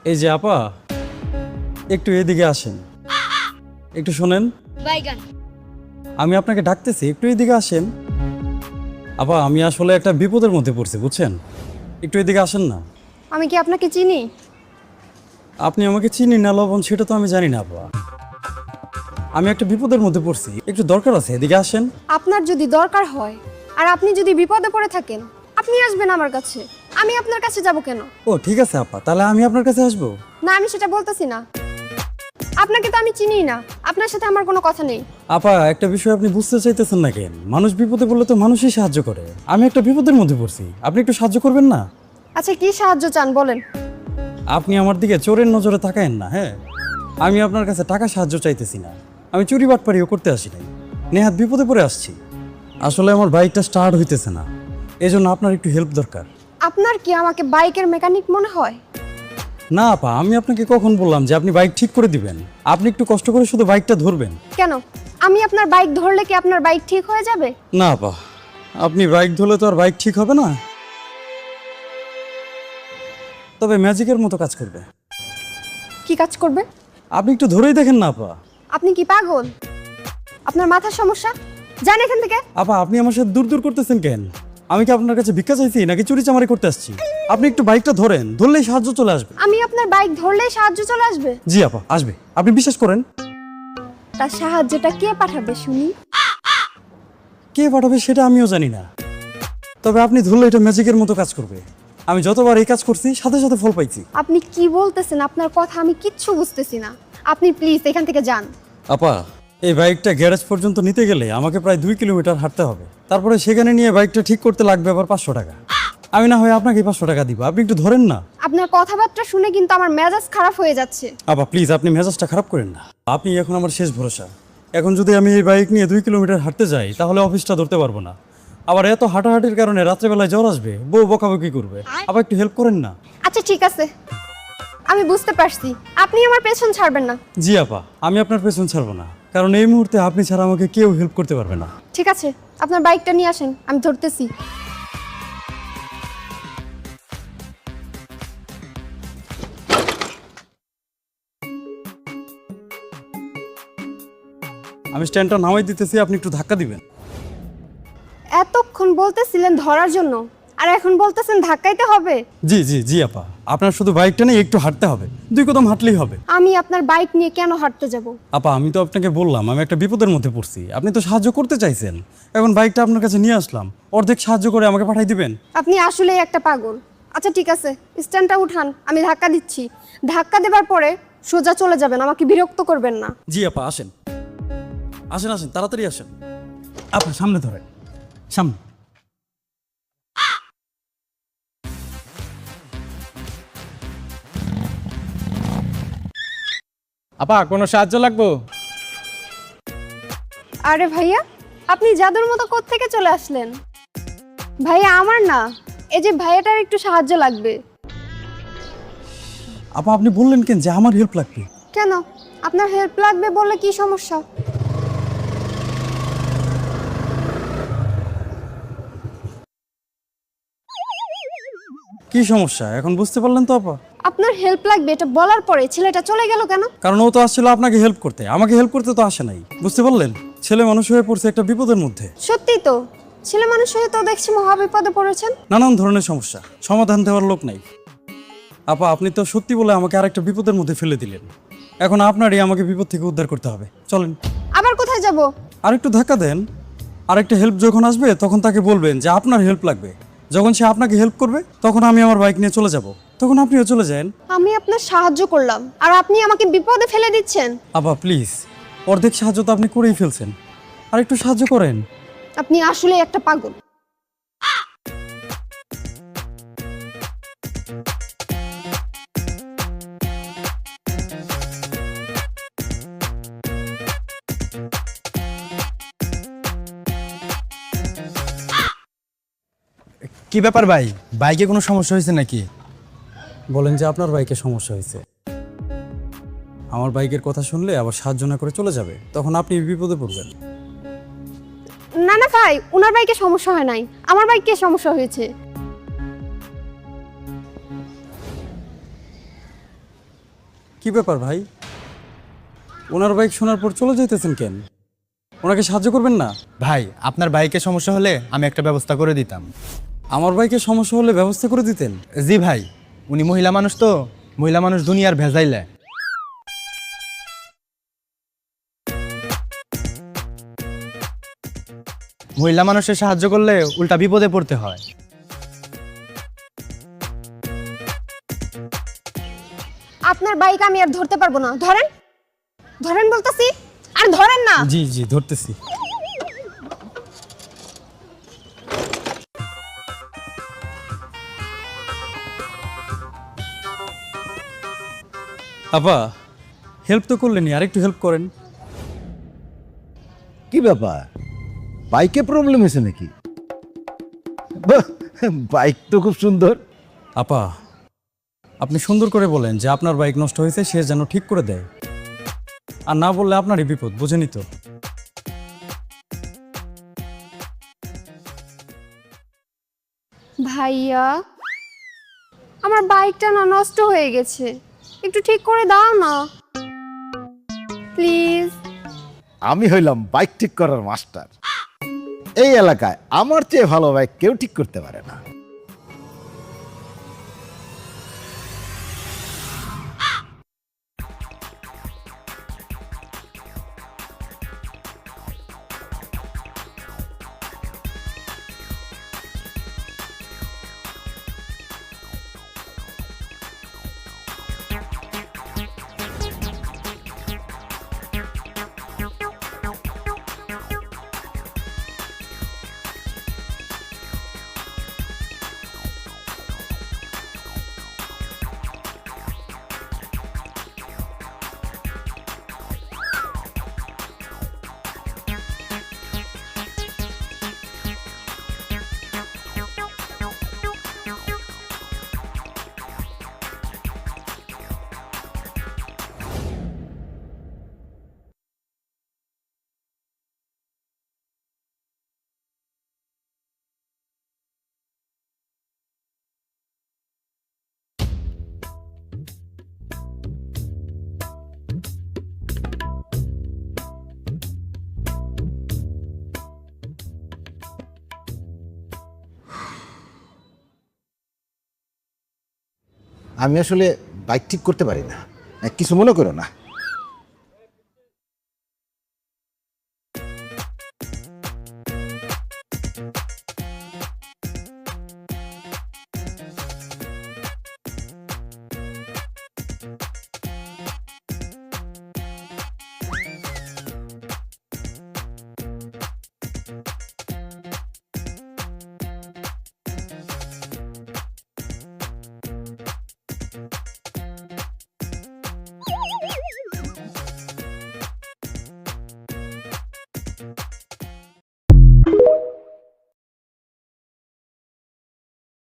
এই যে আপা, একটু এদিকে আসেন, একটু শোনেন। বাইগান। আমি আপনাকে ডাকতেছি, একটু এদিকে আসেন। আপা, আমি আসলে একটা বিপদের মধ্যে পড়ছি, বুঝছেন? একটু এদিকে আসেন না। আমি কি আপনাকে চিনি? আপনি আমাকে চিনি না লবণ সেটা তো আমি জানি না আপা। আমি একটা বিপদের মধ্যে পড়ছি, একটু দরকার আছে, এদিকে আসেন। আপনার যদি দরকার হয় আর আপনি যদি বিপদে পড়ে থাকেন, আপনি আসবেন আমার কাছে। আমি আপনার কাছে যাব কেন? ও ঠিক আছে আপা, তাহলে আমি আপনার কাছে আসবো। না, আমি সেটা বলতেছি না। আপনাকে তো আমি চিনিই না, আপনার সাথে আমার কোনো কথা নেই। আপা, একটা বিষয় আপনি বুঝতে চাইতেছেন না কেন? মানুষ বিপদে পড়লে তো মানুষই সাহায্য করে। আমি একটা বিপদের মধ্যে পড়ছি, আপনি একটু সাহায্য করবেন না? আচ্ছা, কি সাহায্য চান বলেন? আপনি আমার দিকে চোরের নজরে তাকায়েন না। হ্যাঁ, আমি আপনার কাছে টাকা সাহায্য চাইতেছি না, আমি চুরি বাটপাড়িও করতে আসি নাই, নেহাত বিপদে পড়ে আসছি। আসলে আমার বাইকটা স্টার্ট হইতেছে না, এজন্য আপনার একটু হেল্প দরকার। আপনার কি আমাকে বাইকের মেকানিক মনে হয়? না আপা, আমি আপনাকে কখন বললাম যে আপনি বাইক ঠিক করে দিবেন? আপনি একটু কষ্ট করে শুধু বাইকটা ধরবেন। কেন? আমি আপনার বাইক ধরলে কি আপনার বাইক ঠিক হয়ে যাবে? না আপা, আপনি বাইক ধরলে তো আর বাইক ঠিক হবে না, তবে ম্যাজিকের মতো কাজ করবে। কি কাজ করবে? আপনি একটু ধরেই দেখেন না আপা। আপনি কি পাগল? আপনার মাথার সমস্যা? যান এখান থেকে। আপা, আপনি আমার সাথে দূর দূর করতেছেন কেন? আমি কি আপনার কাছে ভিক্ষা চাইছি নাকি চুরি চামারি করতে আসছি? আপনি একটু বাইকটা ধরেন, ধরলেই সাহায্য চলে আসবে। আমি আপনার বাইক ধরলেই সাহায্য চলে আসবে? জি আপা, আসবে, আপনি বিশ্বাস করেন। তার সাহায্যটা কে পাঠাবে শুনি? কে পাঠাবে সেটা আমিও জানি না, তবে আপনি ধরলে এটা ম্যাজিকের মতো কাজ করবে। আমি যতবার এই কাজ করছি সাথে সাথে ফল পাইছি। আপনি কি বলতেছেন? আপনার কথা আমি কিচ্ছু বুঝতেছি না। আপনি প্লিজ এখান থেকে যান। আপা, এই বাইকটা গ্যারেজ পর্যন্ত নিতে গেলে আমাকে প্রায় 2 কিলোমিটার হাঁটতে হবে, তারপরে সেখানে নিয়ে বাইকটা ঠিক করতে লাগবে আবার 500 টাকা। আমি না হয় আপনাকে 500 টাকা দিব, আপনি একটু ধরেন না। আপনার কথাবার্তা শুনে কিন্তু আমার মেজাজ খারাপ হয়ে যাচ্ছে। আপা প্লিজ, আপনি মেজাজটা খারাপ করেন না। আপনি এখন আমার শেষ ভরসা। এখন যদি আমি এই বাইক নিয়ে 2 কিলোমিটার হাঁটতে যাই তাহলে অফিসটা ধরতে পারবো না। আবার এত হাঁটাহাঁটির কারণে রাত্রেবেলায় জ্বর আসবে, বউ বকাবকি করবে। আবার একটু হেল্প করেন না। আচ্ছা ঠিক আছে, আমি বুঝতে পারছি। আপনি আমার পেছন ছাড়বেন না। জি আপা, আমি আপনার পেছন ছাড়বো না, কারণ এই মুহূর্তে আপনি ছাড়া আমাকে কেউ হেল্প করতে পারবে না। ঠিক আছে, আপনার বাইকটা নিয়ে আসেন, আমি ধরতেছি। আমি স্ট্যান্ডটা নামাই দিতেছি, আপনি একটু ধাক্কা দিবেন। এতক্ষণ বলতেছিলেন ধরার জন্য, আর এখন বলতেছেন ধাক্কাইতে হবে? জি জি জি আপা, আপনার শুধু বাইকটা নিয়ে একটু হাঁটতে হবে, 2 কদম হাঁটলেই হবে। আমি আপনার বাইক নিয়ে কেন হাঁটতে যাব? আপা, আমি তো আপনাকে বললাম আমি একটা বিপদের মধ্যে পড়ছি, আপনি তো সাহায্য করতে চাইছেন, এখন বাইকটা আপনার কাছে নিয়ে আসলাম, অর্ধেক সাহায্য করে আমাকে পাঠাই দিবেন। আপনি আসলেই একটা পাগল। আচ্ছা ঠিক আছে, স্ট্যান্ডটা উঠান, আমি ধাক্কা দিচ্ছি। ধাক্কা দেবার পরে সোজা চলে যাবেন, আমাকে বিরক্ত করবেন না। জি আপা, আসেন আসেন আসেন, তাড়াতাড়ি আসেন। আপা সামনে ধরেন, সামনে। আপা কোনো সাহায্য লাগবো? আরে ভাইয়া, আপনি জাদুর মতো কোত্থেকে চলে আসলেন? ভাইয়া আমার না, এই যে ভাইয়াটার একটু সাহায্য লাগবে। আপা, আপনি বললেন কেন যে আমার হেল্প লাগবে? কেন? আপনার হেল্প লাগবে বললে কি সমস্যা? কি সমস্যা এখন বুঝতে পারলেন তো আপা? আপনার হেল্প লাগবে এটা বলার পরে ছেলেটা চলে গেল কেন? কারণ ও তো আসছিল আপনাকে হেল্প করতে, আমাকে হেল্প করতে তো আসে নাই, বুঝতে পারলেন? ছেলে মানুষ হয়ে পড়ছে একটা বিপদের মধ্যে। সত্যি তো, ছেলে মানুষ হয়ে তো দেখছি মহা বিপদে পড়েছেন। নানান ধরনের সমস্যা, সমাধান দেওয়ার লোক নাই। আপা, আপনি তো সত্যি বলে আমাকে আরেকটা বিপদের মধ্যে ফেলে দিলেন, এখন আপনারই আমাকে বিপদ থেকে উদ্ধার করতে হবে। চলেন। আবার কোথায় যাব? আরেকটু ধাক্কা দেন, আরেকটা হেল্প যখন আসবে তখন তাকে বলবেন যে আপনার হেল্প লাগবে। যখন সে আপনাকে হেল্প করবে তখন আমি আমার বাইক নিয়ে চলে যাব, তখন আপনিও চলে যান। আমি আপনার সাহায্য করলাম আর আপনি আমাকে বিপদে ফেলে দিচ্ছেন। আপা প্লিজ, অর্ধেক সাহায্য তো আপনি করেই ফেলছেন, আর একটু সাহায্য করেন। আপনি আসলে একটা পাগল। কি ব্যাপার ভাই, বাইকে কোনো সমস্যা হয়েছে নাকি? বলেন যে আপনার বাইকে সমস্যা হয়েছে। আমার বাইকের কথা শুনলে আবার সাহায্য না করে চলে যাবে, তখন আপনি বিপদে পড়বেন। না না ভাই, ওনার বাইকে সমস্যা হয় নাই, আমার বাইকে সমস্যা হয়েছে। কি ব্যাপার ভাই? ওনার বাইক শোনার পর চলে যাইতেছেন কেন? ওনাকে সাহায্য করবেন না? ভাই আপনার বাইকে সমস্যা হলে আমি একটা ব্যবস্থা করে দিতাম। আমার বাইকে সমস্যা হলে ব্যবস্থা করে দিতেন? জি ভাই, উনি মহিলা মানুষ তো, মহিলা মানুষ দুনিয়ার ভেজাইলে। মহিলা মানুষের সাহায্য করলে উল্টা বিপদে পড়তে হয়। আপনার বাইক আমি আর ধরতে পারবো না, ধরেন ধরেন বলতাছি, আর ধরেন না। জি জি ধরতেছি। আপা, হেল্প তো করলেনই, আরেকটু হেল্প করেন। কি ব্যাপার, বাইকে প্রবলেম হয়েছে নাকি? বাহ, বাইক তো খুব সুন্দর। আপা, আপনি সুন্দর করে বলেন যে আপনার বাইক নষ্ট হয়েছে, সে যেন ঠিক করে দেয়। আর না বললে আপনারই বিপদ, বুঝেনি তো? ভাইয়া, আমার বাইকটা না নষ্ট হয়ে গেছে, একটু ঠিক করে দাও না প্লিজ। আমি হইলাম বাইক ঠিক করার মাস্টার। এই এলাকায় আমার চেয়ে ভালো বাইক কেউ ঠিক করতে পারে না। আমি আসলে বাইক ঠিক করতে পারি না, কিছু মনে করো না।